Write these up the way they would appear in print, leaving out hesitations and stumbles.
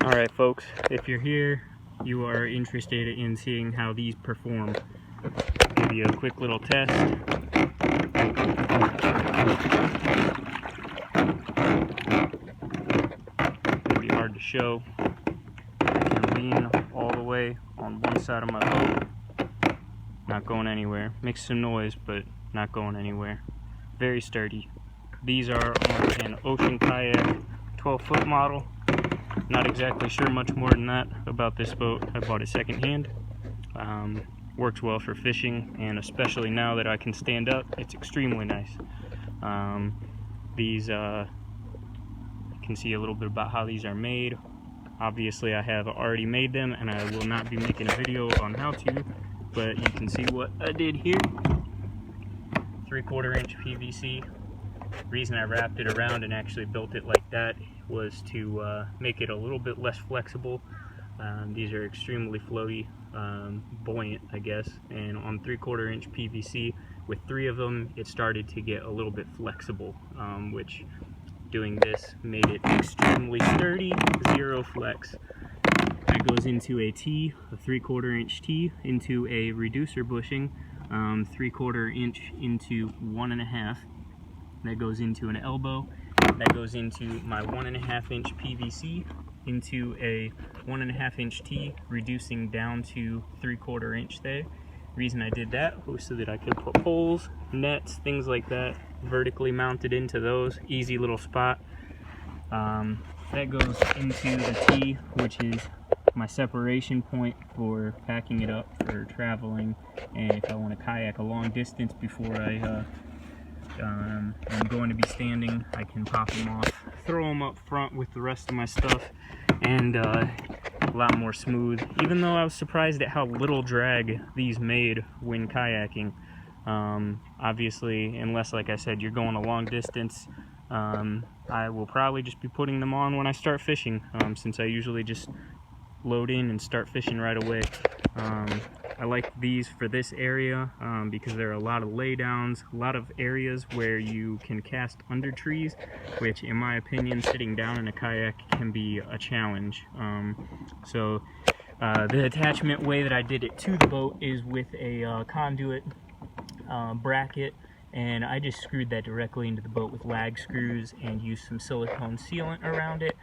Alright folks, if you're here, you are interested in seeing how these perform. I'll give you a quick little test. It'll be hard to show. I can lean all the way on one side of my boat. Not going anywhere. Makes some noise, but not going anywhere. Very sturdy. These are on an Ocean Kayak 12-foot model. Not exactly sure much more than that about this boat. I bought it secondhand. Works well for fishing, and especially now that I can stand up, it's extremely nice. These, you can see a little bit about how these are made. Obviously I have already made them, and I will not be making a video on how to, but you can see what I did here. 3/4 inch PVC. The reason I wrapped it around and actually built it like that was to make it a little bit less flexible. These are extremely floaty, buoyant, I guess, and on 3/4 inch PVC, with 3 of them, it started to get a little bit flexible, which doing this made it extremely sturdy, zero flex. That goes into a T, a 3/4 inch T, into a reducer bushing, 3/4 inch into 1.5. That goes into an elbow. That goes into my 1.5 inch PVC, into a 1.5 inch T, reducing down to 3/4 inch there. Reason I did that was so that I could put poles, nets, things like that, vertically mounted into those. Easy little spot. That goes into the T, which is my separation point for packing it up for traveling, and if I want to kayak a long distance before I'm going to be standing, I can pop them off, throw them up front with the rest of my stuff, and a lot more smooth. Even though I was surprised at how little drag these made when kayaking. Obviously, unless, like I said, you're going a long distance, I will probably just be putting them on when I start fishing, since I usually just load in and start fishing right away. I like these for this area because there are a lot of laydowns, a lot of areas where you can cast under trees, which in my opinion, sitting down in a kayak can be a challenge. The attachment way that I did it to the boat is with a conduit bracket, and I just screwed that directly into the boat with lag screws and used some silicone sealant around it.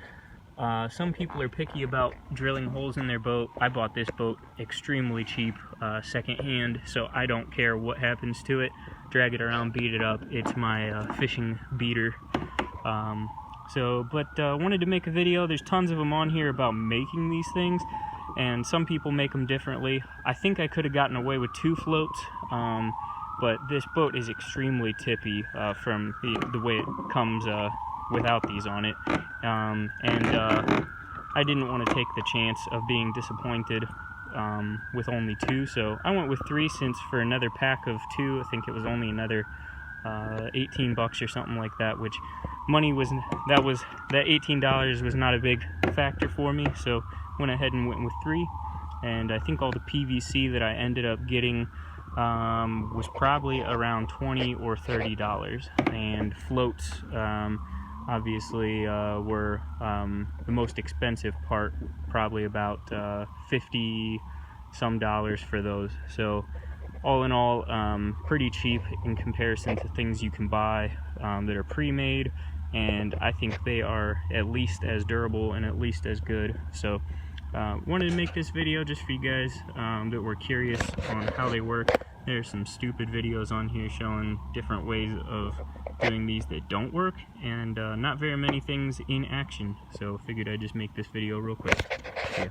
Some people are picky about drilling holes in their boat. I bought this boat extremely cheap, secondhand, so I don't care what happens to it. Drag it around, beat it up. It's my fishing beater. Wanted to make a video. There's tons of them on here about making these things, and some people make them differently. I think I could have gotten away with 2 floats, but this boat is extremely tippy from the way it comes without these on it, I didn't want to take the chance of being disappointed with only 2, so I went with 3, since for another pack of 2, I think it was only another 18 bucks or something like that, which that $18 was not a big factor for me, so went ahead and went with 3. And I think all the PVC that I ended up getting was probably around $20 or $30, and floats obviously were the most expensive part, probably about $50 some for those. So all in all, pretty cheap in comparison to things you can buy that are pre-made, and I think they are at least as durable and at least as good. So wanted to make this video just for you guys that were curious on how they work. There's some stupid videos on here showing different ways of doing these that don't work, and not very many things in action, so figured I'd just make this video real quick. See ya.